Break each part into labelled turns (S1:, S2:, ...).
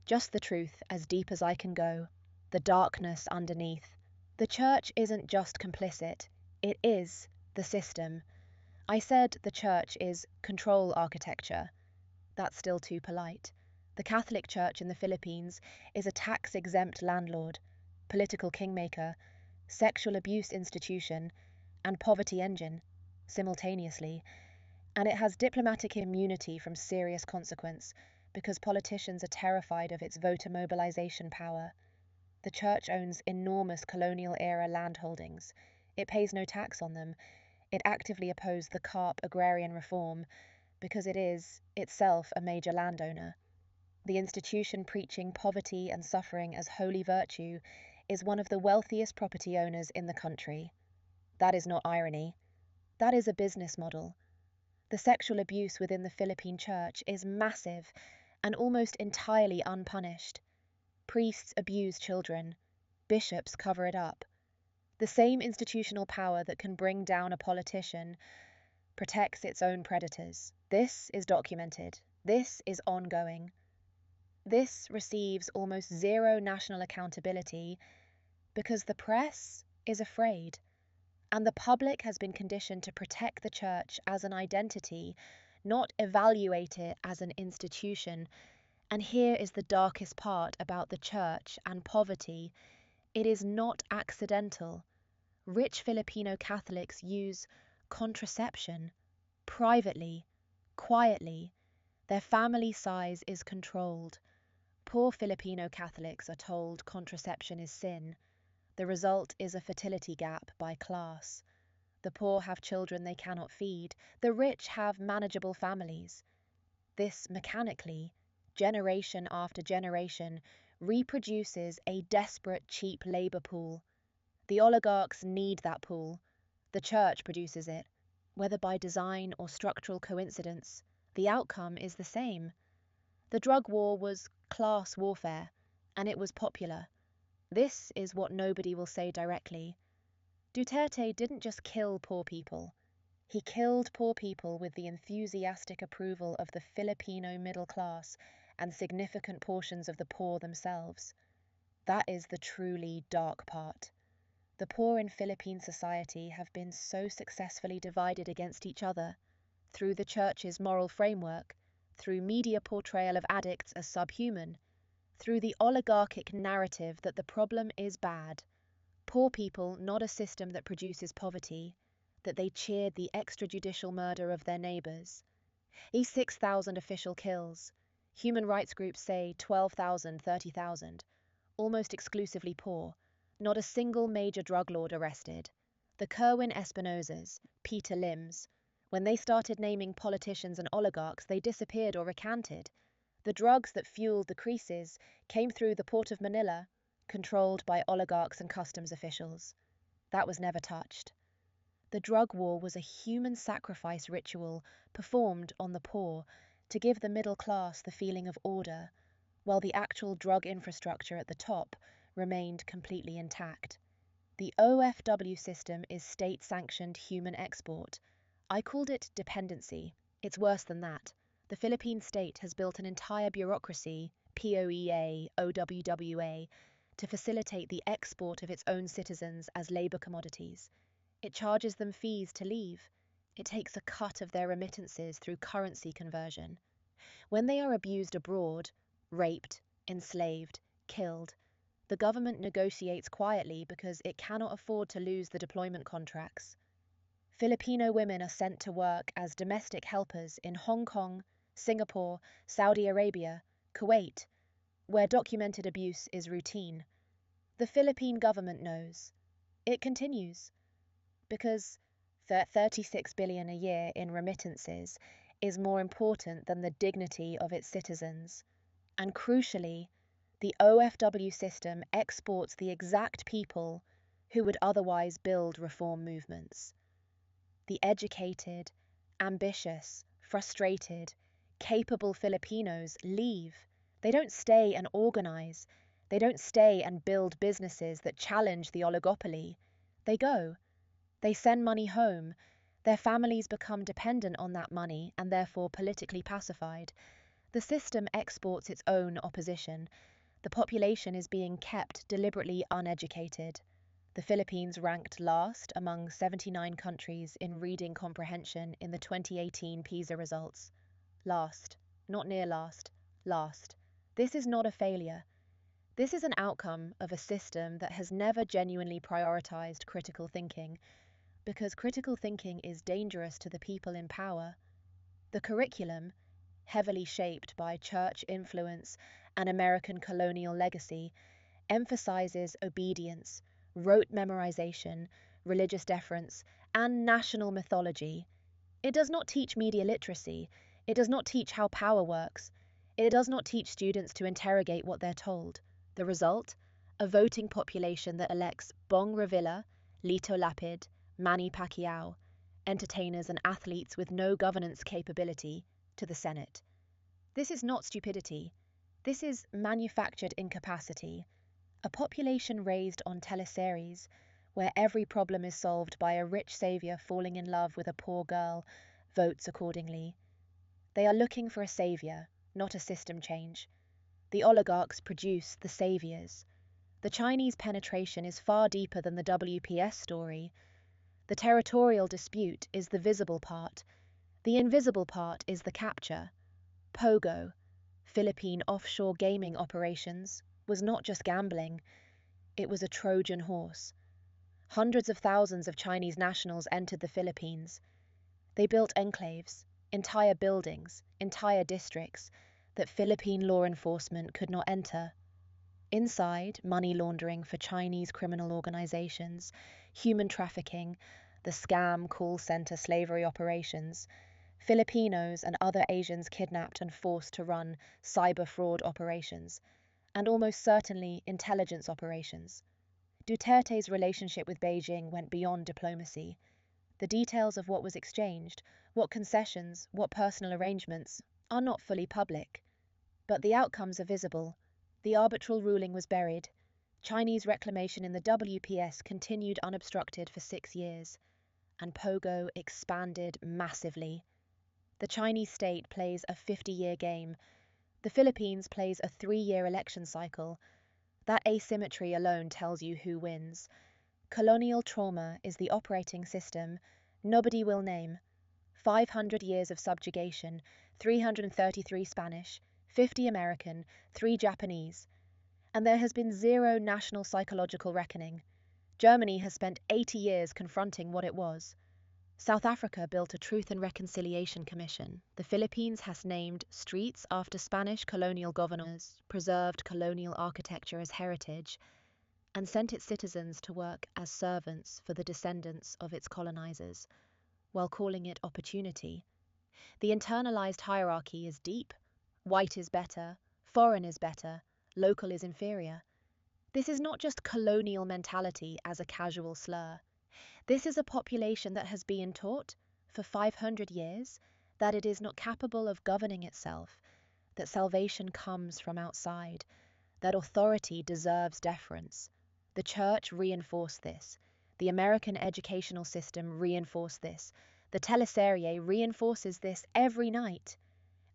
S1: Just the truth, as deep as I can go, the darkness underneath. The church isn't just complicit, it is the system. I said the church is control architecture. That's still too polite. The Catholic Church in the Philippines is a tax-exempt landlord, political kingmaker, sexual abuse institution, and poverty engine, simultaneously, and it has diplomatic immunity from serious consequence because politicians are terrified of its voter mobilization power. The church owns enormous colonial-era land holdings. It pays no tax on them. It actively opposed the CARP agrarian reform because it is, itself, a major landowner. The institution preaching poverty and suffering as holy virtue is one of the wealthiest property owners in the country. That is not irony. That is a business model. The sexual abuse within the Philippine church is massive and almost entirely unpunished. Priests abuse children. Bishops cover it up. The same institutional power that can bring down a politician protects its own predators. This is documented. This is ongoing. This receives almost zero national accountability because the press is afraid, and the public has been conditioned to protect the church as an identity, not evaluate it as an institution. And here is the darkest part about the church and poverty. It is not accidental. Rich Filipino Catholics use contraception privately, quietly. Their family size is controlled. Poor Filipino Catholics are told contraception is sin. The result is a fertility gap by class. The poor have children they cannot feed. The rich have manageable families. This mechanically, generation after generation, reproduces a desperate cheap labor pool. The oligarchs need that pool. The church produces it. Whether by design or structural coincidence, the outcome is the same. The drug war was class warfare, and it was popular. This is what nobody will say directly. Duterte didn't just kill poor people. He killed poor people with the enthusiastic approval of the Filipino middle class and significant portions of the poor themselves. That is the truly dark part. The poor in Philippine society have been so successfully divided against each other, through the church's moral framework, through media portrayal of addicts as subhuman, through the oligarchic narrative that the problem is bad, poor people not a system that produces poverty, that they cheered the extrajudicial murder of their neighbors. 6,000 official kills. Human rights groups say 12,000, 30,000. Almost exclusively poor. Not a single major drug lord arrested. The Kerwin Espinosas, Peter Lims, when they started naming politicians and oligarchs, they disappeared or recanted. The drugs that fueled the creases came through the port of Manila, controlled by oligarchs and customs officials. That was never touched. The drug war was a human sacrifice ritual performed on the poor to give the middle class the feeling of order, while the actual drug infrastructure at the top remained completely intact. The OFW system is state-sanctioned human export. I called it dependency. It's worse than that. The Philippine state has built an entire bureaucracy, POEA, OWWA, to facilitate the export of its own citizens as labor commodities. It charges them fees to leave. It takes a cut of their remittances through currency conversion. When they are abused abroad, raped, enslaved, killed, the government negotiates quietly because it cannot afford to lose the deployment contracts. Filipino women are sent to work as domestic helpers in Hong Kong, Singapore, Saudi Arabia, Kuwait, where documented abuse is routine. The Philippine government knows. It continues. Because 36 billion a year in remittances is more important than the dignity of its citizens. And crucially, the OFW system exports the exact people who would otherwise build reform movements. The educated, ambitious, frustrated, capable Filipinos leave. They don't stay and organize. They don't stay and build businesses that challenge the oligopoly. They go. They send money home. Their families become dependent on that money and therefore politically pacified. The system exports its own opposition. The population is being kept deliberately uneducated. The Philippines ranked last among 79 countries in reading comprehension in the 2018 PISA results. Last, not near last, last. This is not a failure. This is an outcome of a system that has never genuinely prioritized critical thinking, because critical thinking is dangerous to the people in power. The curriculum, heavily shaped by church influence and American colonial legacy, emphasizes obedience, rote memorization, religious deference, and national mythology. It does not teach media literacy. It does not teach how power works. It does not teach students to interrogate what they're told. The result? A voting population that elects Bong Revilla, Lito Lapid, Manny Pacquiao, entertainers and athletes with no governance capability, to the Senate. This is not stupidity. This is manufactured incapacity. A population raised on teleseries, where every problem is solved by a rich savior falling in love with a poor girl, votes accordingly. They are looking for a savior, not a system change. The oligarchs produce the saviors. The Chinese penetration is far deeper than the WPS story. The territorial dispute is the visible part. The invisible part is the capture. Pogo, Philippine offshore gaming operations, was not just gambling. It was a Trojan horse. Hundreds of thousands of Chinese nationals entered the Philippines. They built enclaves, entire buildings, entire districts that Philippine law enforcement could not enter. Inside, money laundering for Chinese criminal organizations, human trafficking, the scam call center slavery operations, Filipinos and other Asians kidnapped and forced to run cyber fraud operations, and almost certainly intelligence operations. Duterte's relationship with Beijing went beyond diplomacy. The details of what was exchanged, what concessions, what personal arrangements, are not fully public. But the outcomes are visible. The arbitral ruling was buried. Chinese reclamation in the WPS continued unobstructed for 6 years, and Pogo expanded massively. The Chinese state plays a 50-year game. The Philippines plays a 3-year election cycle. That asymmetry alone tells you who wins. Colonial trauma is the operating system nobody will name. 500 years of subjugation, 333 Spanish, 50 American, 3 Japanese. And there has been zero national psychological reckoning. Germany has spent 80 years confronting what it was. South Africa built a Truth and Reconciliation Commission. The Philippines has named streets after Spanish colonial governors, preserved colonial architecture as heritage, and sent its citizens to work as servants for the descendants of its colonizers, while calling it opportunity. The internalized hierarchy is deep. White is better, foreign is better, local is inferior. This is not just colonial mentality as a casual slur. This is a population that has been taught, for 500 years, that it is not capable of governing itself, that salvation comes from outside, that authority deserves deference. The church reinforced this. The American educational system reinforced this. The teleserie reinforces this every night.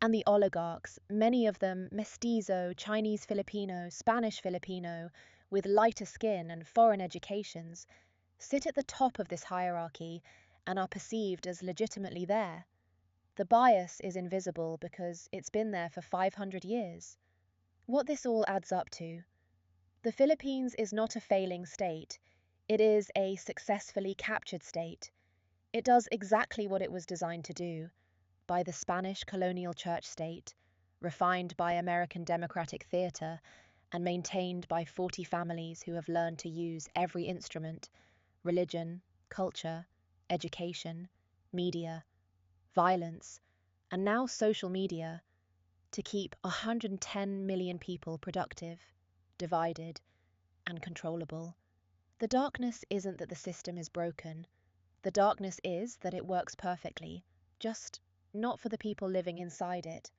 S1: And the oligarchs, many of them mestizo, Chinese Filipino, Spanish Filipino, with lighter skin and foreign educations, sit at the top of this hierarchy and are perceived as legitimately there. The bias is invisible because it's been there for 500 years. What this all adds up to: the Philippines is not a failing state, it is a successfully captured state. It does exactly what it was designed to do, by the Spanish colonial church state, refined by American democratic theater, and maintained by 40 families who have learned to use every instrument: religion, culture, education, media, violence, and now social media, to keep 110 million people productive, divided, and controllable. The darkness isn't that the system is broken. The darkness is that it works perfectly, just not for the people living inside it.